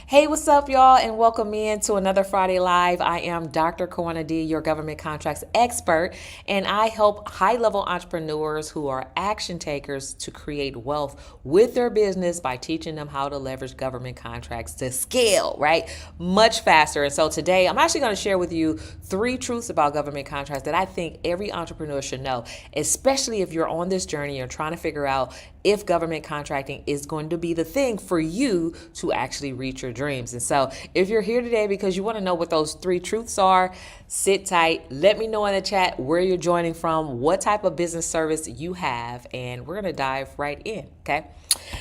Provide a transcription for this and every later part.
Hey, what's up, y'all, and welcome in to another Friday Live. I am Dr. Kawana D, your government contracts expert, and I help high-level entrepreneurs who are action takers to create wealth with their business by teaching them how to leverage government contracts to scale, right? Much faster. And so today, I'm actually going to share with you 3 truths about government contracts that I think every entrepreneur should know, especially if you're on this journey and trying to figure out if government contracting is going to be the thing for you to actually reach your dreams. And so if you're here today because you want to know what those 3 truths are, sit tight. Let me know in the chat where you're joining from, what type of business service you have, and we're going to dive right in. Okay.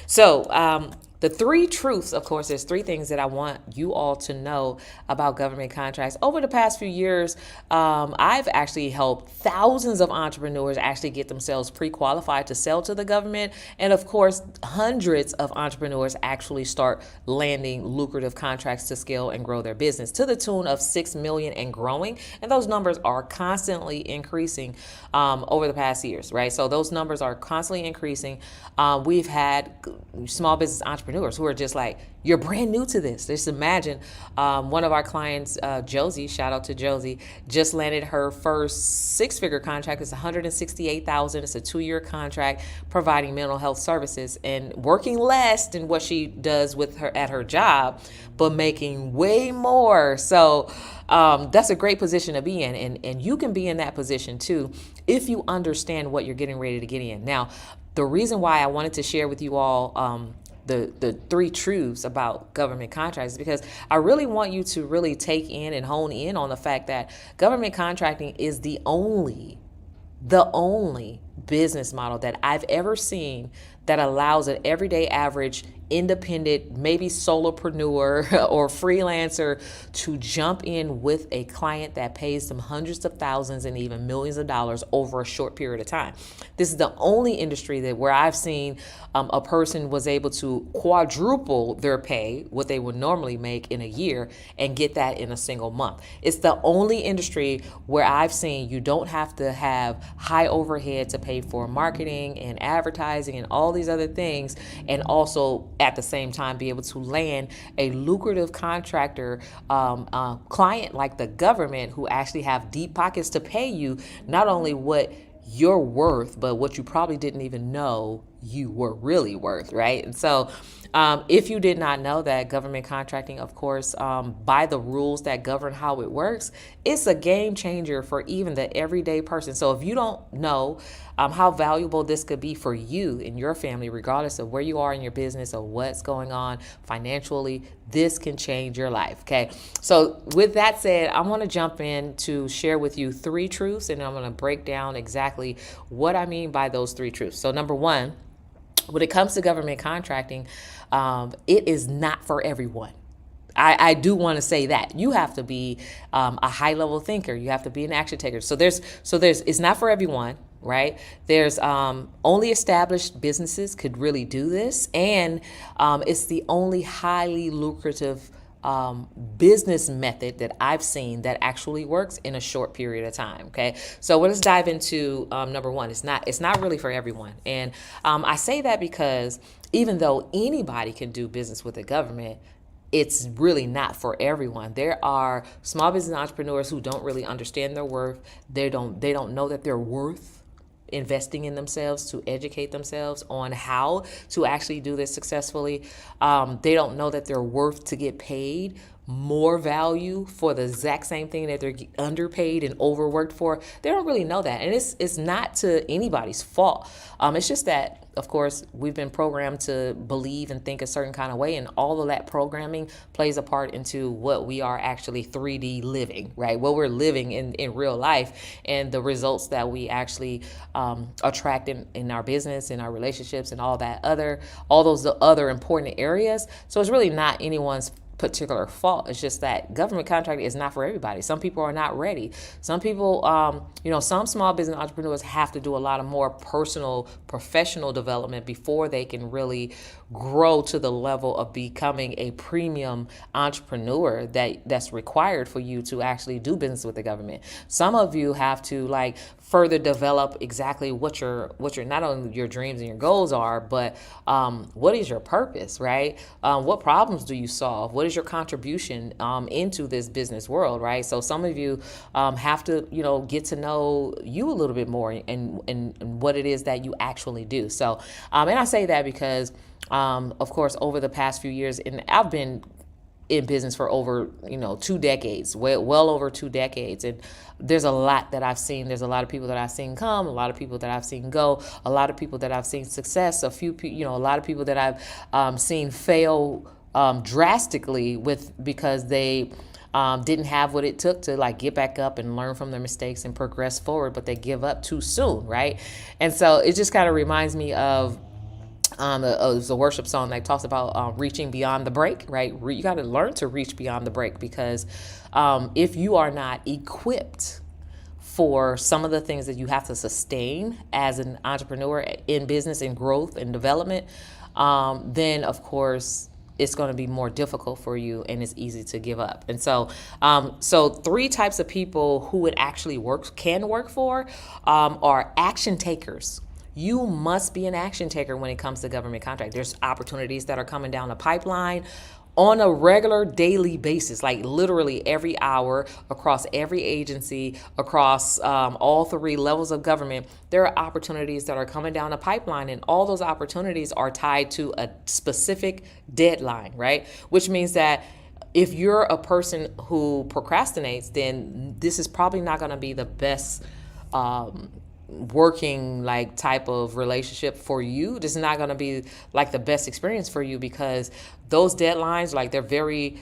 So, the 3 truths, of course, there's 3 things that I want you all to know about government contracts. Over the past few years, I've actually helped thousands of entrepreneurs actually get themselves pre-qualified to sell to the government. And of course, hundreds of entrepreneurs actually start landing lucrative contracts to scale and grow their business to the tune of 6 million and growing. And those numbers are constantly increasing over the past years, right? So those numbers are constantly increasing. We've had small business entrepreneurs who are just like, you're brand new to this. Just imagine one of our clients, Josie, shout out to Josie, just landed her first 6-figure contract. It's $168,000. It's a 2-year contract providing mental health services and working less than what she does with her at her job, but making way more. So that's a great position to be in. And you can be in that position too if you understand what you're getting ready to get in. Now, the reason why I wanted to share with you all the 3 truths about government contracts is because I really want you to really take in and hone in on the fact that government contracting is the only business model that I've ever seen that allows an everyday average independent, maybe solopreneur or freelancer to jump in with a client that pays them hundreds of thousands and even millions of dollars over a short period of time. This is the only industry that where I've seen a person was able to quadruple their pay, what they would normally make in a year, and get that in a single month. It's the only industry where I've seen you don't have to have high overhead to pay for marketing and advertising and all these other things, and also at the same time be able to land a lucrative contractor client like the government who actually have deep pockets to pay you not only what you're worth, but what you probably didn't even know you were really worth, right? And so if you did not know that government contracting, of course, by the rules that govern how it works, it's a game changer for even the everyday person. So if you don't know how valuable this could be for you and your family, regardless of where you are in your business or what's going on financially, this can change your life. Okay. So with that said, I want to jump in to share with you 3 truths, and I'm going to break down exactly what I mean by those 3 truths. So number one, when it comes to government contracting, it is not for everyone. I do want to say that you have to be a high level thinker. You have to be an action taker. So it's not for everyone, right? There's only established businesses could really do this, and it's the only highly lucrative business method that I've seen that actually works in a short period of time. Okay, so let's dive into number one. It's not really for everyone, and I say that because even though anybody can do business with the government, it's really not for everyone. There are small business entrepreneurs who don't really understand their worth. They don't know that they're worth investing in themselves to educate themselves on how to actually do this successfully. They don't know that they're worth to get paid more value for the exact same thing that they're underpaid and overworked for. They don't really know that. And it's not to anybody's fault. It's just that, of course, we've been programmed to believe and think a certain kind of way, and all of that programming plays a part into what we are actually 3D living, right? What we're living in real life, and the results that we actually attract in our business, in our relationships, and all those other important areas. So it's really not anyone's particular fault. It's just that government contracting is not for everybody. Some people are not ready. Some people, some small business entrepreneurs have to do a lot of more personal, professional development before they can really grow to the level of becoming a premium entrepreneur that's required for you to actually do business with the government. Some of you have to further develop exactly what your not only your dreams and your goals are, but what is your purpose, right? What problems do you solve? What is your contribution into this business world, right? So some of you have to, get to know you a little bit more and what it is that you actually do. So, and I say that because, of course, over the past few years, and I've been in business for over 2 decades, well over 2 decades, and there's a lot that I've seen. There's a lot of people that I've seen come, a lot of people that I've seen go, a lot of people that I've seen success, a lot of people that I've seen fail drastically because they didn't have what it took to like get back up and learn from their mistakes and progress forward, but they give up too soon, right? And so it just kind of reminds me of it's a worship song that talks about reaching beyond the break, right? You got to learn to reach beyond the break, because if you are not equipped for some of the things that you have to sustain as an entrepreneur in business and growth and development, then of course it's going to be more difficult for you and it's easy to give up. And so, so 3 types of people who it actually can work for are action takers. You must be an action taker when it comes to government contract. There's opportunities that are coming down the pipeline on a regular daily basis, like literally every hour, across every agency, across all 3 levels of government. There are opportunities that are coming down the pipeline, and all those opportunities are tied to a specific deadline, right? Which means that if you're a person who procrastinates, then this is probably not going to be the best working like type of relationship for you. This is not going to be like the best experience for you, because those deadlines, like, they're very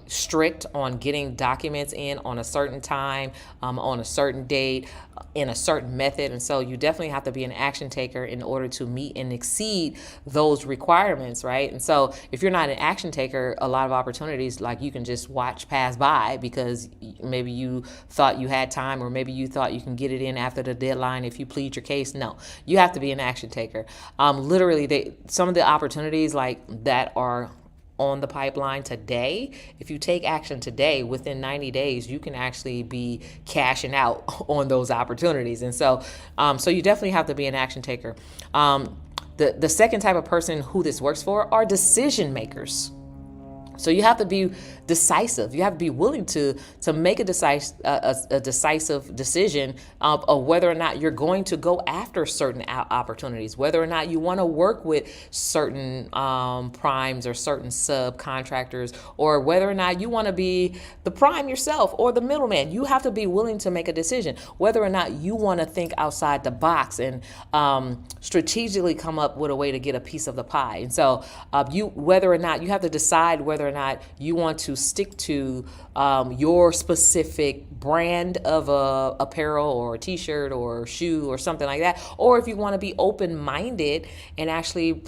strict on getting documents in on a certain time, on a certain date, in a certain method. And so you definitely have to be an action taker in order to meet and exceed those requirements, right? And so if you're not an action taker, a lot of opportunities, like, you can just watch pass by because maybe you thought you had time, or maybe you thought you can get it in after the deadline if you plead your case. No, you have to be an action taker. Literally, some of the opportunities like that are on the pipeline today. If you take action today, within 90 days, you can actually be cashing out on those opportunities. And so, so you definitely have to be an action taker. The second type of person who this works for are decision makers. So you have to be decisive. You have to be willing to make a decisive decision of whether or not you're going to go after certain opportunities, whether or not you want to work with certain primes or certain subcontractors, or whether or not you want to be the prime yourself or the middleman. You have to be willing to make a decision whether or not you want to think outside the box and strategically come up with a way to get a piece of the pie. And so whether or not you have to decide whether or not you want to stick to your specific brand of apparel or a t-shirt or shoe or something like that, or if you want to be open-minded and actually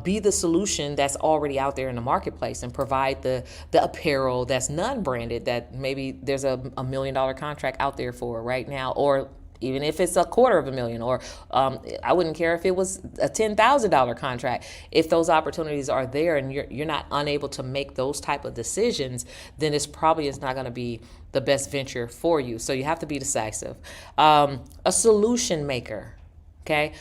be the solution that's already out there in the marketplace and provide the apparel that's non-branded, that maybe there's a $1 million contract out there for right now, or even if it's $250,000, or I wouldn't care if it was a $10,000 contract. If those opportunities are there and you're not unable to make those type of decisions, then this probably is not going to be the best venture for you. So you have to be decisive. A solution maker, okay?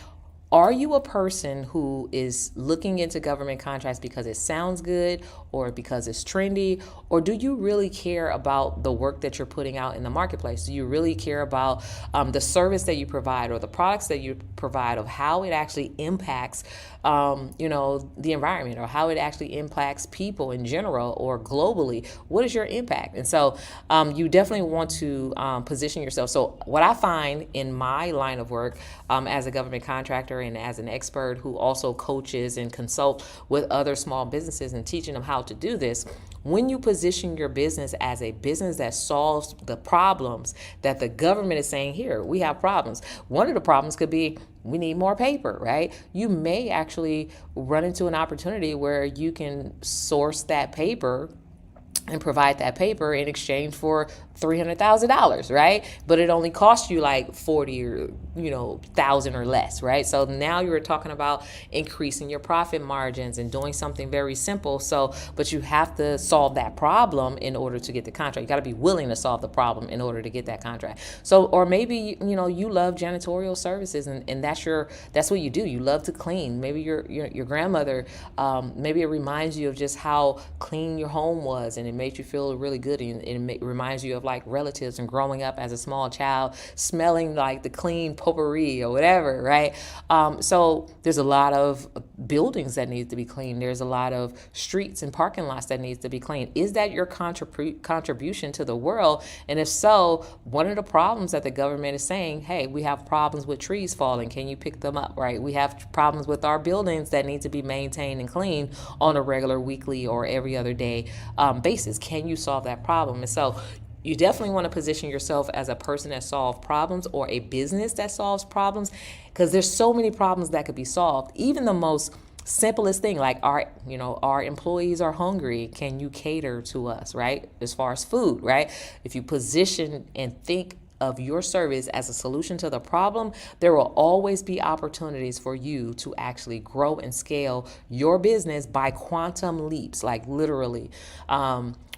Are you a person who is looking into government contracts because it sounds good or because it's trendy? Or do you really care about the work that you're putting out in the marketplace? Do you really care about the service that you provide or the products that you provide, of how it actually impacts the environment, or how it actually impacts people in general or globally? What is your impact? And so you definitely want to position yourself. So what I find in my line of work as a government contractor and as an expert who also coaches and consult with other small businesses and teaching them how to do this, when you position your business as a business that solves the problems that the government is saying, here, we have problems. One of the problems could be we need more paper, right? You may actually run into an opportunity where you can source that paper and provide that paper in exchange for $300,000, right? But it only cost you like 40 or thousand or less, right? So now you're talking about increasing your profit margins and doing something very simple. So, but you have to solve that problem in order to get the contract. You got to be willing to solve the problem in order to get that contract. So, or maybe you love janitorial services, and that's what you do. You love to clean. Maybe your grandmother, maybe it reminds you of just how clean your home was, and it made you feel really good, and it reminds you of like relatives and growing up as a small child, smelling like the clean potpourri or whatever, right? So there's a lot of buildings that need to be cleaned. There's a lot of streets and parking lots that needs to be cleaned. Is that your contribution to the world? And if so, one of the problems that the government is saying, hey, we have problems with trees falling. Can you pick them up, right? We have problems with our buildings that need to be maintained and cleaned on a regular, weekly, or every other day basis. Can you solve that problem? And so you definitely want to position yourself as a person that solves problems, or a business that solves problems, because there's so many problems that could be solved. Even the most simplest thing, like our employees are hungry. Can you cater to us, right? As far as food, right? If you position and think of your service as a solution to the problem, there will always be opportunities for you to actually grow and scale your business by quantum leaps, like literally.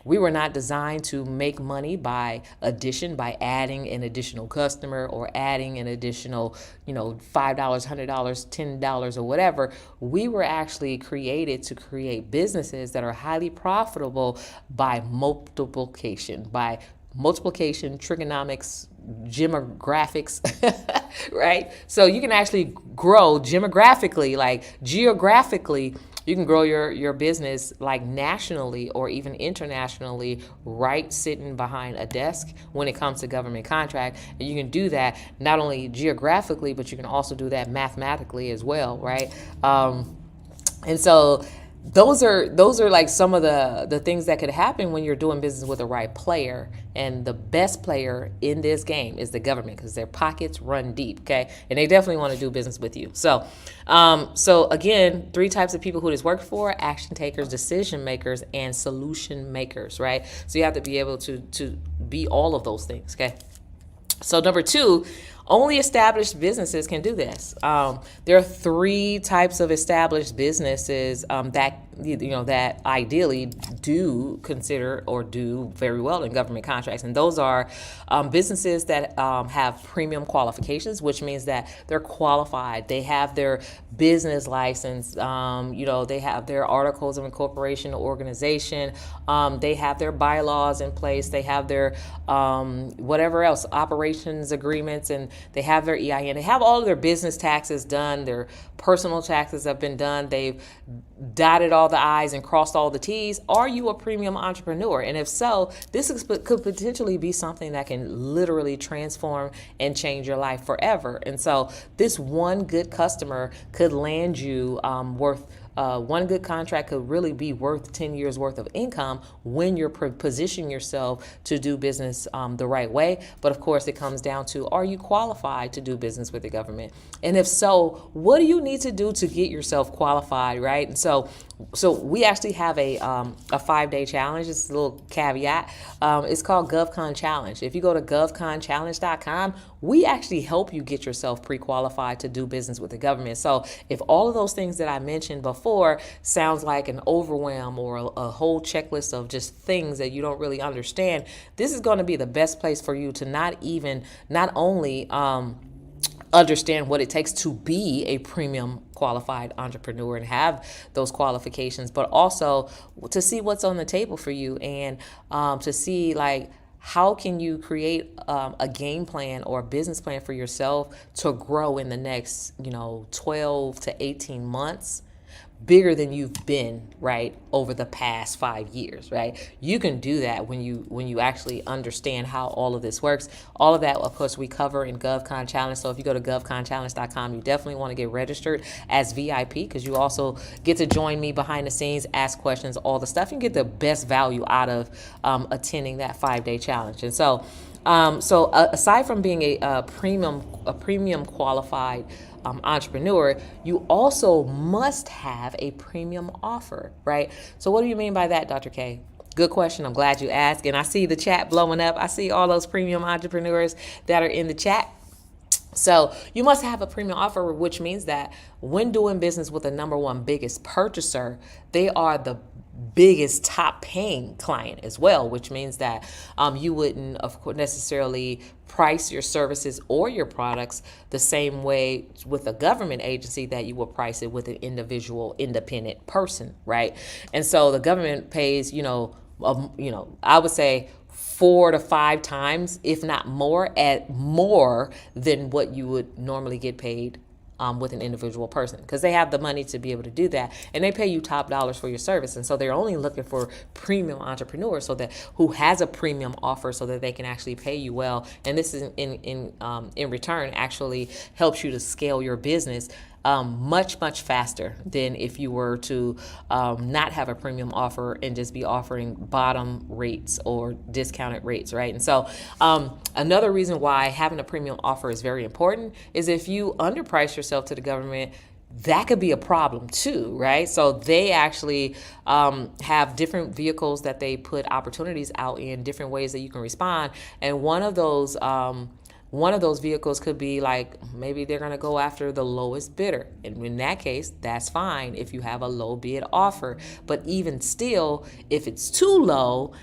We were not designed to make money by addition, by adding an additional customer or adding an additional, $5, $100, $10 or whatever. We were actually created to create businesses that are highly profitable by multiplication, trigonomics, demographics, right? So you can actually grow geographically, you can grow your business like nationally or even internationally, right sitting behind a desk when it comes to government contract. And you can do that not only geographically, but you can also do that mathematically as well, right? And so those are like some of the things that could happen when you're doing business with the right player. And the best player in this game is the government, because their pockets run deep, okay? And they definitely want to do business with you. So again, 3 types of people who this works for: action takers, decision makers, and solution makers, right? So you have to be able to be all of those things, okay? So number 2, only established businesses can do this. There are 3 types of established businesses that ideally do consider or do very well in government contracts, and those are businesses that have premium qualifications, which means that they're qualified. They have their business license. They have their articles of incorporation or organization. They have their bylaws in place. They have their whatever else, operations agreements, and they have their EIN. They have all of their business taxes done. Their personal taxes have been done. They've dotted all the I's and crossed all the T's. Are you a premium entrepreneur? And if so, this could potentially be something that can literally transform and change your life forever. And so this one good customer could land you worth one good contract could really be worth 10 years worth of income when you're positioning yourself to do business the right way. But of course, it comes down to, are you qualified to do business with the government? And if so, what do you need to do to get yourself qualified, right? And so we actually have a 5-day challenge. It's a little caveat. It's called GovCon Challenge. If you go to govconchallenge.com, we actually help you get yourself pre-qualified to do business with the government. So if all of those things that I mentioned before sounds like an overwhelm or a whole checklist of just things that you don't really understand, this is going to be the best place for you to not only understand what it takes to be a premium qualified entrepreneur and have those qualifications, but also to see what's on the table for you, and to see like, how can you create a game plan or a business plan for yourself to grow in the next 12 to 18 months bigger than you've been, right, over the past 5 years, right? You can do that when you actually understand how all of this works. All of that, of course, we cover in GovCon Challenge. So if you go to govconchallenge.com, you definitely want to get registered as VIP, because you also get to join me behind the scenes, ask questions, all the stuff. You can get the best value out of attending that 5-day challenge. And so aside from being a premium qualified entrepreneur, you also must have a premium offer, right? So what do you mean by that, Dr. K? Good question. I'm glad you asked. And I see the chat blowing up. I see all those premium entrepreneurs that are in the chat. So you must have a premium offer, which means that when doing business with the number one biggest purchaser, they are the biggest top paying client as well, which means that you wouldn't, of course, necessarily price your services or your products the same way with a government agency that you will price it with an individual independent person, right? And so the government pays, I would say 4 to 5 times, if not more, at more than what you would normally get paid with an individual person, because they have the money to be able to do that, and they pay you top dollars for your service. And so they're only looking for premium entrepreneurs, so that who has a premium offer, so that they can actually pay you well. And this is in return actually helps you to scale your business much faster than if you were to not have a premium offer and just be offering bottom rates or discounted rates, right? And so another reason why having a premium offer is very important is if you underprice yourself to the government, that could be a problem too, right? So they actually have different vehicles that they put opportunities out in, different ways that you can respond. And one of those vehicles could be like, maybe they're going to go after the lowest bidder. And in that case, that's fine if you have a low bid offer. But even still, if it's too low,